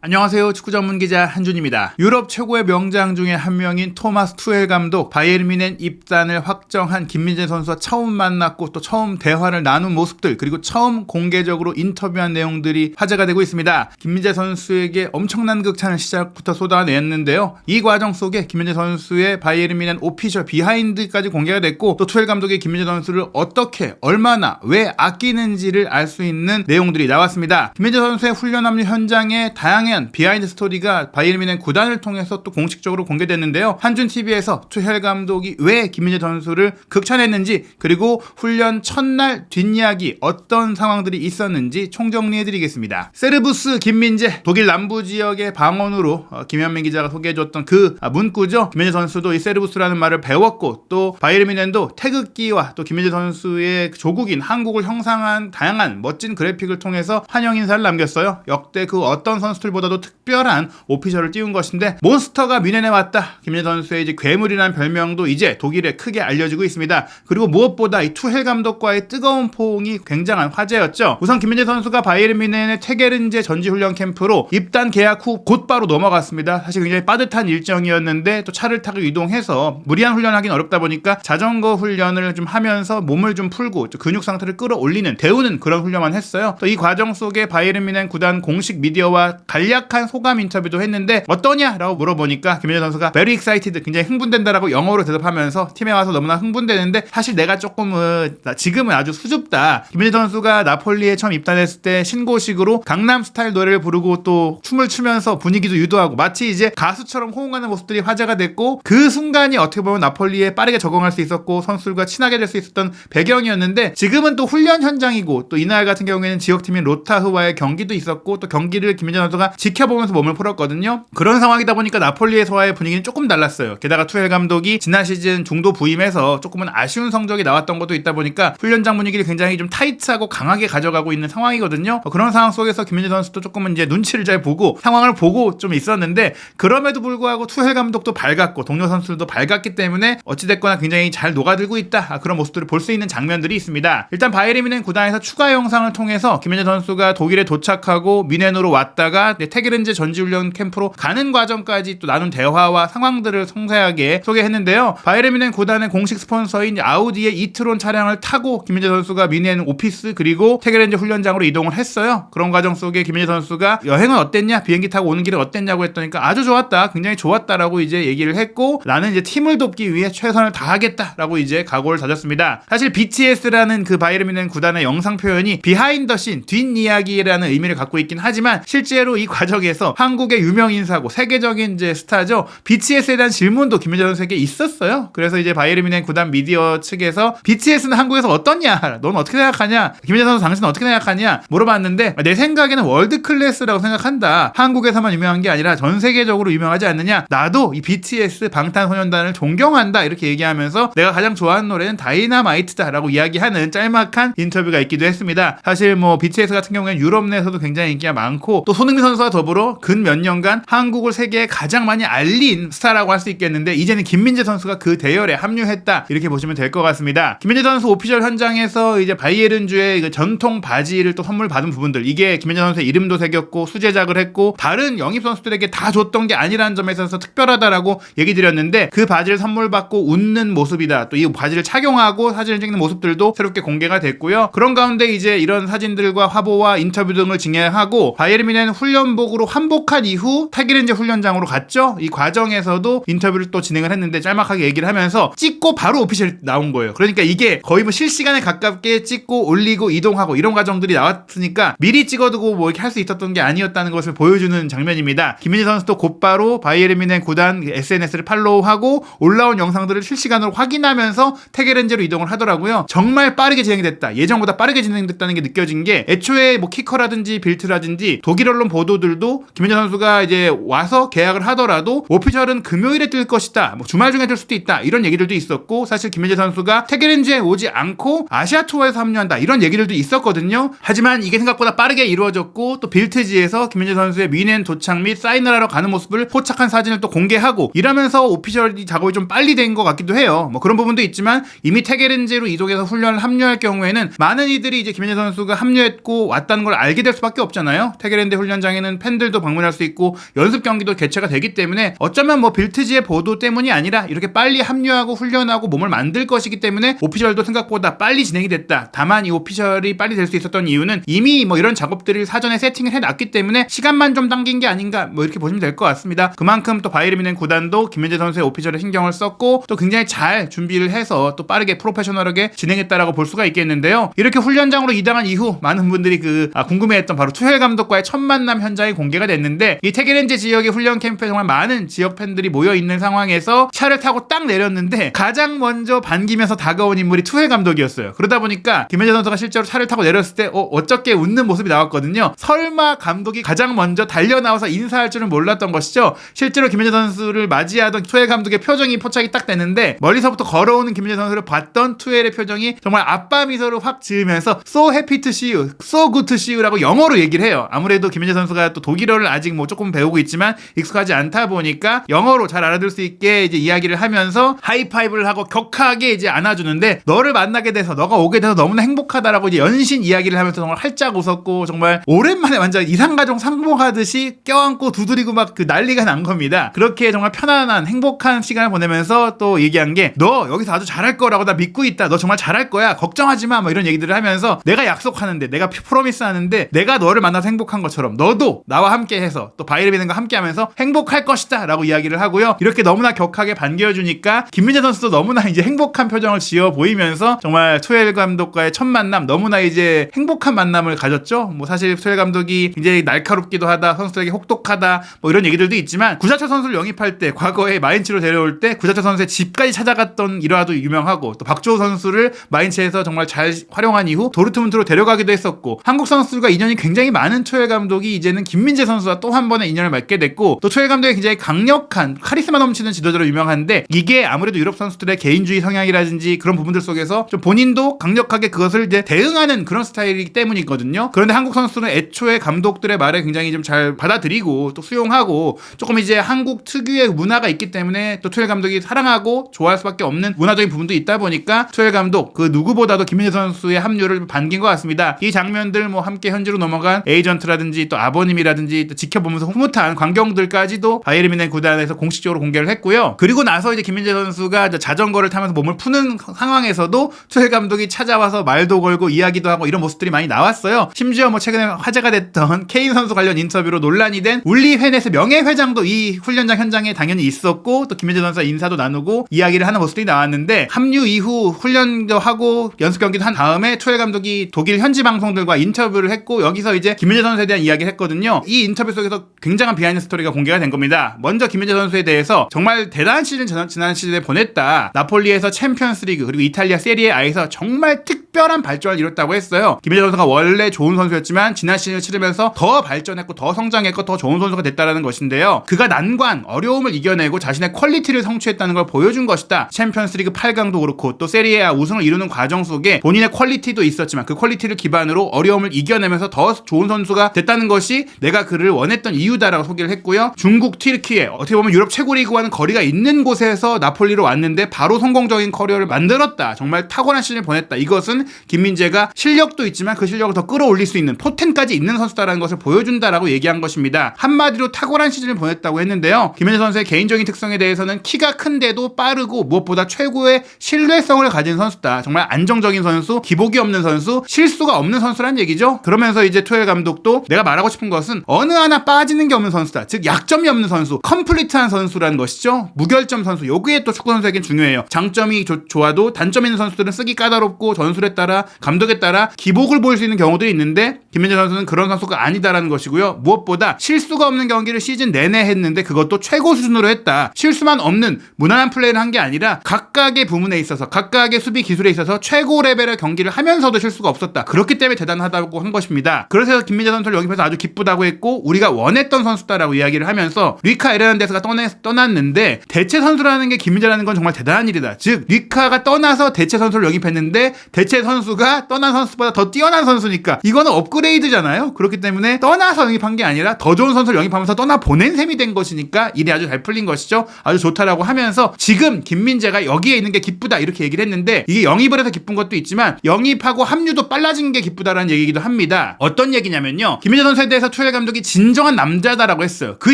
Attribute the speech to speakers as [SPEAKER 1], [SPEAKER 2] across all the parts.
[SPEAKER 1] 안녕하세요. 축구 전문 기자 한준입니다. 유럽 최고의 명장 중에 한 명인 토마스 투헬 감독, 바이에른 뮌헨 입단을 확정한 김민재 선수와 처음 만났고 또 처음 대화를 나눈 모습들, 그리고 처음 공개적으로 인터뷰한 내용들이 화제가 되고 있습니다. 김민재 선수에게 엄청난 극찬을 시작부터 쏟아냈는데요. 이 과정 속에 김민재 선수의 바이에른 뮌헨 오피셜 비하인드까지 공개가 됐고, 또 투헬 감독이 김민재 선수를 어떻게, 얼마나, 왜 아끼는지를 알 수 있는 내용들이 나왔습니다. 김민재 선수의 훈련 합류 현장에 다양한 비하인드 스토리가 바이에른 뮌헨 구단을 통해서 또 공식적으로 공개됐는데요. 한준TV에서 투헬 감독이 왜 김민재 선수를 극찬했는지, 그리고 훈련 첫날 뒷이야기 어떤 상황들이 있었는지 총정리해드리겠습니다. 세르부스 김민재, 독일 남부 지역의 방언으로 김현민 기자가 소개해줬던 그 문구죠. 김민재 선수도 이 세르부스라는 말을 배웠고, 또 바이에른 뮌헨도 태극기와 또 김민재 선수의 조국인 한국을 형상한 다양한 멋진 그래픽을 통해서 환영 인사를 남겼어요. 역대 그 어떤 선수들보다도 특별한 오피셜을 띄운 것인데, 몬스터가 뮌헨에 왔다. 김민재 선수의 이제 괴물이라는 별명도 이제 독일에 크게 알려지고 있습니다. 그리고 무엇보다 이 투헬 감독과의 뜨거운 포옹이 굉장한 화제였죠. 우선 김민재 선수가 바이에른 뮌헨의 테게른제 전지훈련 캠프로 입단 계약 후 곧바로 넘어갔습니다. 사실 굉장히 빠듯한 일정이었는데 또 차를 타고 이동해서 무리한 훈련하기는 어렵다 보니까 자전거 훈련을 좀 하면서 몸을 좀 풀고 근육 상태를 끌어올리는, 데우는 그런 훈련만 했어요. 또 이 과정 속에 바이에른 뮌헨 구단 공식 미디어와 간략한 소감 인터뷰도 했는데, 어떠냐라고 물어보니까 김민재 선수가 very excited, 굉장히 흥분된다라고 영어로 대답하면서 팀에 와서 너무나 흥분되는데 사실 내가 조금은 지금은 아주 수줍다. 김민재 선수가 나폴리에 처음 입단했을 때 신고식으로 강남 스타일 노래를 부르고 또 춤을 추면서 분위기도 유도하고 마치 이제 가수처럼 호응하는 모습들이 화제가 됐고, 그 순간이 어떻게 보면 나폴리에 빠르게 적응할 수 있었고 선수들과 친하게 될 수 있었던 배경이었는데, 지금은 또 훈련 현장이고 또 이날 같은 경우에는 지역팀인 로타흐와의 경기도 있었고 또 경기를 김민재 선수가 지켜보면서 몸을 풀었거든요. 그런 상황이다 보니까 나폴리에서와의 분위기는 조금 달랐어요. 게다가 투헬 감독이 지난 시즌 중도 부임해서 조금은 아쉬운 성적이 나왔던 것도 있다 보니까 훈련장 분위기를 굉장히 좀 타이트하고 강하게 가져가고 있는 상황이거든요. 그런 상황 속에서 김민재 선수도 조금은 이제 눈치를 잘 보고 상황을 보고 좀 있었는데, 그럼에도 불구하고 투헬 감독도 밝았고 동료 선수들도 밝았기 때문에 어찌됐거나 굉장히 잘 녹아들고 있다, 그런 모습들을 볼 수 있는 장면들이 있습니다. 일단 바이에른 뮌헨 구단에서 추가 영상을 통해서 김민재 선수가 독일에 도착하고 뮌헨으로 왔다가 테게른제 전지훈련 캠프로 가는 과정까지 또 나눈 대화와 상황들을 상세하게 소개했는데요. 바이에른 뮌헨 구단의 공식 스폰서인 아우디의 이트론 차량을 타고 김민재 선수가 뮌헨 오피스 그리고 테게른제 훈련장으로 이동을 했어요. 그런 과정 속에 김민재 선수가 여행은 어땠냐, 비행기 타고 오는 길은 어땠냐고 했더니까 아주 좋았다, 굉장히 좋았다라고 이제 얘기를 했고, 나는 이제 팀을 돕기 위해 최선을 다하겠다라고 이제 각오를 다졌습니다. 사실 BTS라는 그 바이에른 뮌헨 구단의 영상 표현이 비하인드 씬, 뒷이야기라는 의미를 갖고 있긴 하지만, 실제로 이 과정에서 한국의 유명 인사고 세계적인 이제 스타죠, BTS에 대한 질문도 김민재 선수에게 있었어요. 그래서 이제 바이에른 뮌헨 구단 미디어 측에서 BTS는 한국에서 어떻냐, 넌 어떻게 생각하냐, 김민재 선수 당신은 어떻게 생각하냐 물어봤는데, 내 생각에는 월드 클래스라고 생각한다. 한국에서만 유명한 게 아니라 전 세계적으로 유명하지 않느냐. 나도 이 BTS 방탄소년단을 존경한다, 이렇게 얘기하면서 내가 가장 좋아하는 노래는 다이너마이트다라고 이야기하는 짤막한 인터뷰가 있기도 했습니다. 사실 뭐 BTS 같은 경우에는 유럽 내에서도 굉장히 인기가 많고, 또 손흥민 선수와 더불어 근 몇 년간 한국을 세계에 가장 많이 알린 스타라고 할 수 있겠는데, 이제는 김민재 선수가 그 대열에 합류했다, 이렇게 보시면 될 것 같습니다. 김민재 선수 오피셜 현장에서 이제 바이에른주의 전통 바지를 또 선물 받은 부분들, 이게 김민재 선수의 이름도 새겼고 수제작을 했고 다른 영입 선수들에게 다 줬던 게 아니라는 점에 있어서 특별하다라고 얘기 드렸는데, 그 바지를 선물 받고 웃는 모습이다, 또 이 바지를 착용하고 사진을 찍는 모습들도 새롭게 공개가 됐고요. 그런 가운데 이제 이런 사진들과 화보와 인터뷰 등을 진행하고 바이에른 뮌헨 훈련복으로 환복한 이후 테게른제 훈련장으로 갔죠. 이 과정에서도 인터뷰를 또 진행을 했는데 짤막하게 얘기를 하면서 찍고 바로 오피셜 나온 거예요. 그러니까 이게 거의 뭐 실시간에 가깝게 찍고 올리고 이동하고 이런 과정들이 나왔으니까 미리 찍어두고 뭐 이렇게 할 수 있었던 게 아니었다는 것을 보여주는 장면입니다. 김민재 선수도 곧바로 바이에른 뮌헨 구단 SNS를 팔로우하고 올라온 영상들을 실시간으로 확인하면서 테게른제로 이동을 하더라고요. 정말 빠르게 진행이 됐다, 예정보다 빠르게 진행됐다는 게 느껴진 게, 애초에 뭐 키커라든지 빌트라든지 독일 언론 보도들도 김민재 선수가 이제 와서 계약을 하더라도 오피셜은 금요일에 뜰 것이다, 뭐 주말 중에 뜰 수도 있다, 이런 얘기들도 있었고, 사실 김민재 선수가 테게른제에 오지 않고 아시아 투어에서 합류한다, 이런 얘기들도 있었거든요. 하지만 이게 생각보다 빠르게 이루어졌고, 또 빌트지에서 김민재 선수의 뮌헨 도착 및 사인을 하러 가는 모습을 포착한 사진을 또 공개하고, 이러면서 오피셜 작업이 좀 빨리 된 것 같기도 해요. 뭐 그런 부분도 있지만, 이미 테게른제로 이동해서 훈련을 합류할 경우에는 많은 이들이 이제 김민재 선수가 합류했고 왔다는 걸 알게 될 수밖에 없잖아요. 테게른제 훈련장에는 가면은 팬들도 방문할 수 있고 연습 경기도 개최가 되기 때문에 어쩌면 뭐 빌트지의 보도 때문이 아니라 이렇게 빨리 합류하고 훈련하고 몸을 만들 것이기 때문에 오피셜도 생각보다 빨리 진행이 됐다. 다만 이 오피셜이 빨리 될 수 있었던 이유는 이미 뭐 이런 작업들을 사전에 세팅을 해놨기 때문에 시간만 좀 당긴 게 아닌가 뭐 이렇게 보시면 될 것 같습니다. 그만큼 또 바이에른 뮌헨 구단도 김민재 선수의 오피셜에 신경을 썼고 또 굉장히 잘 준비를 해서 또 빠르게 프로페셔널하게 진행했다라고 볼 수가 있겠는데요. 이렇게 훈련장으로 이당한 이후 많은 분들이 궁금해했던 바로 투헬 감독과의 첫 만남 현장이 공개가 됐는데 이 테게렌제 지역의 훈련 캠프에 정말 많은 지역 팬들이 모여 있는 상황에서 차를 타고 딱 내렸는데 가장 먼저 반기면서 다가온 인물이 투헬 감독이었어요. 그러다 보니까 김민재 선수가 실제로 차를 타고 내렸을 때 어쩌게 웃는 모습이 나왔거든요. 설마 감독이 가장 먼저 달려 나와서 인사할 줄은 몰랐던 것이죠. 실제로 김민재 선수를 맞이하던 투헬 감독의 표정이 포착이 딱 되는데 멀리서부터 걸어오는 김민재 선수를 봤던 투헬의 표정이 정말 아빠 미소를 확 지으면서 So happy to see you, so good to see you라고 영어로 얘기를 해요. 아무래도 김민재 선수가 또 독일어를 아직 뭐 조금 배우고 있지만 익숙하지 않다 보니까 영어로 잘 알아들 수 있게 이제 이야기를 하면서 하이파이브를 하고 격하게 이제 안아주는데 너를 만나게 돼서 너가 오게 돼서 너무나 행복하다라고 이제 연신 이야기를 하면서 정말 활짝 웃었고 정말 오랜만에 완전 이상가족 상봉하듯이 껴안고 두드리고 막 그 난리가 난 겁니다. 그렇게 정말 편안한 행복한 시간을 보내면서 또 얘기한 게 너 여기서 아주 잘할 거라고 나 믿고 있다. 너 정말 잘할 거야. 걱정하지 마. 뭐 이런 얘기들을 하면서 내가 약속하는데 내가 프로미스 하는데 내가 너를 만나서 행복한 것처럼 너도 나와 함께 해서 또 바이에른 뮌헨과 함께 하면서 행복할 것이다 라고 이야기를 하고요. 이렇게 너무나 격하게 반겨주니까 김민재 선수도 너무나 이제 행복한 표정을 지어 보이면서 정말 투헬 감독과의 첫 만남 너무나 이제 행복한 만남을 가졌죠. 뭐 사실 투헬 감독이 굉장히 날카롭기도 하다, 선수들에게 혹독하다 뭐 이런 얘기들도 있지만 구자철 선수를 영입할 때 과거에 마인츠로 데려올 때 구자철 선수의 집까지 찾아갔던 일화도 유명하고 또 박주호 선수를 마인츠에서 정말 잘 활용한 이후 도르트문트로 데려가기도 했었고 한국 선수들과 인연이 굉장히 많은 투헬 감독이 이제는 김민재 선수와 또 한 번의 인연을 맺게 됐고 또 투헬 감독이 굉장히 강력한 카리스마 넘치는 지도자로 유명한데 이게 아무래도 유럽 선수들의 개인주의 성향이라든지 그런 부분들 속에서 좀 본인도 강력하게 그것을 이제 대응하는 그런 스타일이기 때문이거든요. 그런데 한국 선수들은 애초에 감독들의 말에 굉장히 좀 잘 받아들이고 또 수용하고 조금 이제 한국 특유의 문화가 있기 때문에 또 투헬 감독이 사랑하고 좋아할 수밖에 없는 문화적인 부분도 있다 보니까 투헬 감독 그 누구보다도 김민재 선수의 합류를 반긴 것 같습니다. 이 장면들 뭐 함께 현지로 넘어간 에이전트라든지 또 아버님이라든지 또 지켜보면서 흐뭇한 광경들까지도 바이에른 뮌헨 구단에서 공식적으로 공개를 했고요. 그리고 나서 이제 김민재 선수가 이제 자전거를 타면서 몸을 푸는 상황에서도 투헬 감독이 찾아와서 말도 걸고 이야기도 하고 이런 모습들이 많이 나왔어요. 심지어 뭐 최근에 화제가 됐던 케인 선수 관련 인터뷰로 논란이 된 울리 헤넷의 명예회장도 이 훈련장 현장에 당연히 있었고 또 김민재 선수와 인사도 나누고 이야기를 하는 모습들이 나왔는데 합류 이후 훈련도 하고 연습 경기도 한 다음에 투헬 감독이 독일 현지 방송들과 인터뷰를 했고 여기서 이제 김민재 선수에 대한 이야기를 했거든요. 이 인터뷰 속에서 굉장한 비하인드 스토리가 공개가 된 겁니다. 먼저 김민재 선수에 대해서 정말 대단한 시즌 지난 시즌에 보냈다. 나폴리에서 챔피언스 리그 그리고 이탈리아 세리에 A에서 정말 특별한 발전을 이뤘다고 했어요. 김민재 선수가 원래 좋은 선수였지만 지난 시즌을 치르면서 더 발전했고 더 성장했고 더 좋은 선수가 됐다라는 것인데요. 그가 난관, 어려움을 이겨내고 자신의 퀄리티를 성취했다는 걸 보여준 것이다. 챔피언스리그 8강도 그렇고 또 세리에 A 우승을 이루는 과정 속에 본인의 퀄리티도 있었지만 그 퀄리티를 기반으로 어려움을 이겨내면서 더 좋은 선수가 됐다는 것이 내가 그를 원했던 이유다라고 소개를 했고요. 중국, 튀르키예 어떻게 보면 유럽 최고 리그와는 거리가 있는 곳에서 나폴리로 왔는데 바로 성공적인 커리어를 만들었다. 정말 탁월한 시즌을 보냈다. 이것은 김민재가 실력도 있지만 그 실력을 더 끌어올릴 수 있는 포텐까지 있는 선수다라는 것을 보여준다라고 얘기한 것입니다. 한마디로 탁월한 시즌을 보냈다고 했는데요. 김민재 선수의 개인적인 특성에 대해서는 키가 큰데도 빠르고 무엇보다 최고의 신뢰성을 가진 선수다. 정말 안정적인 선수, 기복이 없는 선수, 실수가 없는 선수란 얘기죠. 그러면서 이제 투헬 감독도 내가 말하고 싶은 것은 어느 하나 빠지는 게 없는 선수다. 즉 약점이 없는 선수, 컴플리트한 선수라는 것이죠. 무결점 선수. 요게 또 축구 선수에겐 중요해요. 장점이 좋아도 단점 있는 선수들은 쓰기 까다롭고 전술에 따라 감독에 따라 기복을 보일 수 있는 경우들이 있는데 김민재 선수는 그런 선수가 아니다라는 것이고요. 무엇보다 실수가 없는 경기를 시즌 내내 했는데 그것도 최고 수준으로 했다. 실수만 없는 무난한 플레이를 한 게 아니라 각각의 부문에 있어서 각각의 수비 기술에 있어서 최고 레벨의 경기를 하면서도 실수가 없었다. 그렇기 때문에 대단하다고 한 것입니다. 그래서 김민재 선수를 영입해서 아주 기쁘다고 했고 우리가 원했던 선수다라고 이야기를 하면서 리카 에르난데스가 떠났는데 대체 선수라는 게 김민재라는 건 정말 대단한 일이다. 즉 리카가 떠나서 대체 선수를 영입했는데 대체 선수가 떠난 선수보다 더 뛰어난 선수니까 이거는 업그레이드잖아요. 그렇기 때문에 떠나서 영입한 게 아니라 더 좋은 선수를 영입하면서 떠나 보낸 셈이 된 것이니까 일이 아주 잘 풀린 것이죠. 아주 좋다라고 하면서 지금 김민재가 여기에 있는 게 기쁘다 이렇게 얘기를 했는데, 이게 영입을 해서 기쁜 것도 있지만 영입하고 합류도 빨라진 게 기쁘다라는 얘기이기도 합니다. 어떤 얘기냐면요, 김민재 선수에 대해서 투엘 감독이 진정한 남자다라고 했어요. 그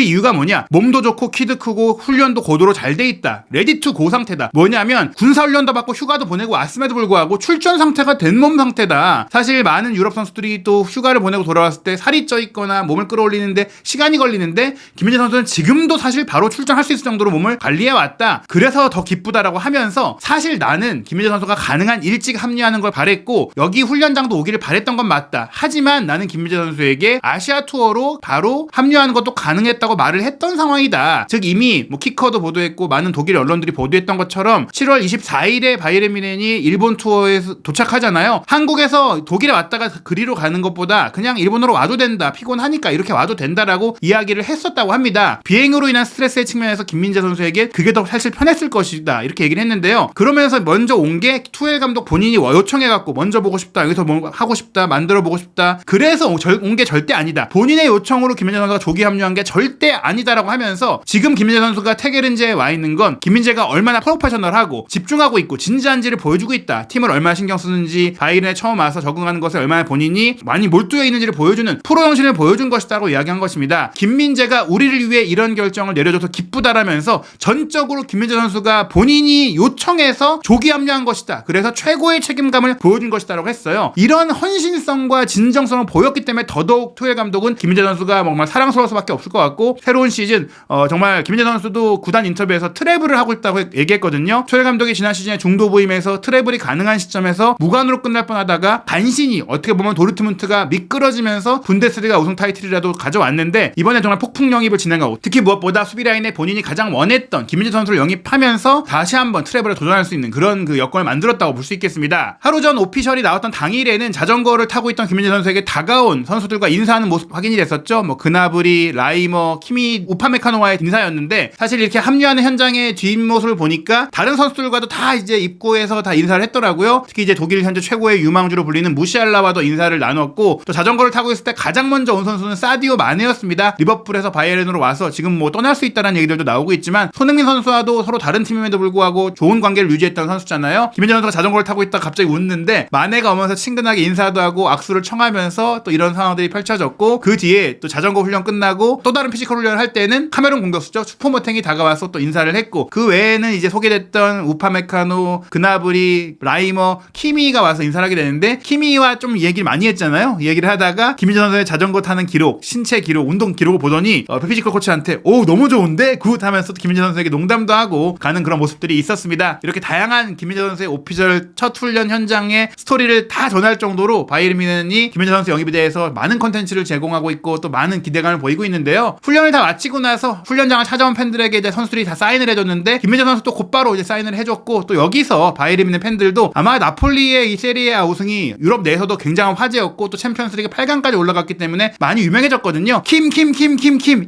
[SPEAKER 1] 이유가 뭐냐, 몸도 좋고 키도 크고 훈련도 고도로 잘 돼 있다, 레디 투 고 상태다. 뭐냐면 군사훈련도 받고 휴가도 보내고 왔음에도 불구하고 출전 상태가 된 몸 상태다. 사실 많은 유럽 선수들이 또 휴가를 보내고 돌아왔을 때 살이 쪄 있거나 몸을 끌어올리는데 시간이 걸리는데, 김민재 선수는 지금도 사실 바로 출전할 수 있을 정도로 몸을 관리해 왔다. 그래서 더 기쁘다라고 하면서, 사실 나는 김민재 선수가 가능한 일찍 합류하는 걸 바랬고 여기 훈련장도 오기를 바랬던 건 맞다. 하지만 나는 김민재 선수에게 아시아 투어로 바로 합류하는 것도 가능했다고 말을 했던 상황이다. 즉 이미 뭐 키커도 보도했고 많은 독일 언론들이 보도했던 것처럼 7월 24일에 바이에른 뮌헨이 일본 투어에서 도착하잖아요. 한국에서 독일에 왔다가 그리로 가는 것보다 그냥 일본으로 와도 된다, 피곤하니까 이렇게 와도 된다라고 이야기를 했었다고 합니다. 비행으로 인한 스트레스의 측면에서 김민재 선수에게 그게 더 사실 편했을 것이다 이렇게 얘기를 했는데요. 그러면서 먼저 온 게 투엘 감독 본인이 요청해갖고 먼저 보고 싶다, 여기서 뭐 하고 싶다, 만들어 보고 싶다, 그래서 온 게 절대 아니다, 본인의 요청으로 김민재 선수가 조기 합류한 게 절대 아니다라고 하면서, 지금 김민재 선수가 테게른제에 와 있는 건 김민재가 얼마나 프로페셔널하고 집중하고 있고 진지한지를 보여주고 있다, 팀을 얼마나 신경 쓰는지, 바이에른에 처음 와서 적응하는 것에 얼마나 본인이 많이 몰두해 있는지를 보여주는 프로 정신을 보여준 것이다라고 이야기한 것입니다. 김민재가 우리를 위해 이런 결정을 내려줘서 기쁘다라면서 전적으로 김민재 선수가 본인이 요청해서 조기 합류한 것이다, 그래서 최고의 책임감을 보여준 것이다라고 했어요. 이런 헌신성과 진정성을 보였기 때문에 더더욱 투엘 감독은 김민재 선수가 정말 사랑스러울 수밖에 없을 것 같고, 새로운 시즌 정말 김민재 선수도 구단 인터뷰에서 트래블을 하고 있다고 얘기했거든요. 투엘 감독이 지난 시즌에 중도 부임해서 트래블이 가능한 시점에서 무관으로 끝날 뻔하다가 간신히 어떻게 보면 도르트문트가 미끄러지면서 분데스리가 우승 타이틀이라도 가져왔는데, 이번에 정말 폭풍 영입을 진행하고, 특히 무엇보다 수비 라인에 본인이 가장 원했던 김민재 선수를 영입하면서 다시 한번 트래블에 도전할 수 있는 그런 그 여건을 만들었다고 볼 수 있겠습니다. 하루 전 오피셜이 나왔던 당일에는 자전거를 타고 있던 김민재 선수에게 다가온 선수들과 인사하는 모습 확인이 됐었죠. 뭐 그나브리, 라이머, 키미, 우파메카노와의 인사였는데, 사실 이렇게 합류하는 현장의 뒷모습을 보니까 다른 선수들과도 다 이제 입구에서 다 인사를 했더라고요. 특히 이제 독일 현재 최고의 유망주로 불리는 무시알라와도 인사를 나눴고, 또 자전거를 타고 있을 때 가장 먼저 온 선수는 사디오 마네였습니다. 리버풀에서 바이에른으로 와서 지금 뭐 떠날 수 있다는 얘기들도 나오고 있지만, 손흥민 선수와도 서로 다른 팀임에도 불구하고 좋은 관계를 유지했던 선수잖아요. 김민재 선수가 자전거를 타고 있다가 갑자기 웃는데 마네가 오면서 친근하게 인사도 하고 악수를 청하면서 또 이런 상황들이 펼쳐졌고, 그 뒤에 또 자전거 훈련 끝나고 또 다른 피지컬 훈련을 할 때는 카메룬 공격수죠, 슈퍼모탱이 다가와서 또 인사를 했고, 그 외에는 이제 소개됐던 우파메카노, 그나브리, 라이머, 키미가 와서 인사를 하게 되는데, 키미와 좀 얘기를 많이 했잖아요. 얘기를 하다가 김민재 선수의 자전거 타는 기록, 신체 기록, 운동 기록을 보더니 피지컬 코치한테 오 너무 좋은데 굿 하면서 김민재 선수에게 농담도 하고 가는 그런 모습들이 있었습니다. 이렇게 다양한 김민재 선수의 오피셜 첫 훈련 현장의 스토리를 다 전할 정도로 바이에른 뮌헨이 김민재 선수 영입에 대해서 많은 컨텐츠를 제공하고 있고 또 많은 기대감을 보이고 있는데요. 훈련을 다 마치고 나서 훈련장을 찾아온 팬들에게 이제 선수들이 다 사인을 해줬는데, 김민재 선수 또 곧바로 이제 사인을 해줬고, 또 여기서 바이에른 뮌헨 팬들도 아마 나폴리의 이 세리에 우승이 유럽 내에서도 굉장한 화제였고, 또 챔피언스리그 8강까지 올라갔기 때문에 많이 유명해졌거든요. 킴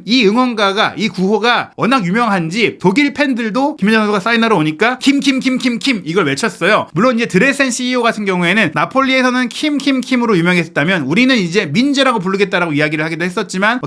[SPEAKER 1] 이 응원가가, 이 구호가 워낙 유명한지 독일 팬들도 김민재 선수가 사인하러 오니까 킴 이걸 외쳤어요. 물론 이제 드레센 CEO 같은 경우에는 나폴리에서는 킴으로 유명했다면 우리는 이제 민재라고 부르겠다라고 이야기를 하기도 했었지만,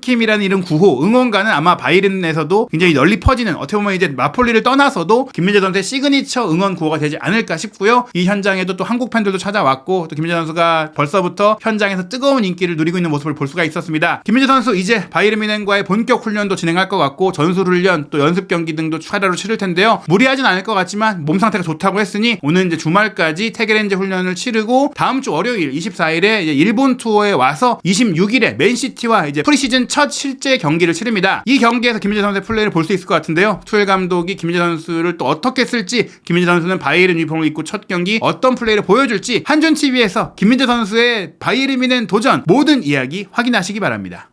[SPEAKER 1] 킴이라는 이런 구호, 응원가는 아마 바이에른에서도 굉장히 널리 퍼지는, 어떻게 보면 이제 나폴리를 떠나서도 김민재 선수의 시그니처 응원 구호가 되지 않을까 싶고요. 이 현장에도 또 한국 팬들도 찾아왔고, 또 김민재 선수가 벌써부터 현장에서 뜨거운 인기를 누리고 있는 모습을 볼 수가 있었습니다. 김민재 선수 이제 바이에른 뮌헨과의 본격 훈련도 진행할 것 같고, 전술 훈련 또 연습 경기 등도 추가로 치를 텐데요. 무리하진 않을 것 같지만 몸 상태가 좋다고 했으니 오늘 이제 주말까지 테게렌제 훈련을 치르고, 다음 주 월요일 24일에 이제 일본 투어에 와서 26일에 맨시티와 이제 프리시즌 첫 실제 경기를 치릅니다. 이 경기에서 김민재 선수의 플레이를 볼 수 있을 것 같은데요. 투엘 감독이 김민재 선수를 또 어떻게 쓸지, 김민재 선수는 바이에른 유니폼을 입고 첫 경기 어떤 플레이를 보여줄지, 한준TV에서 김민재 선수의 바이에른 뮌헨 도전 모든 이야기 확인하시기 바랍니다.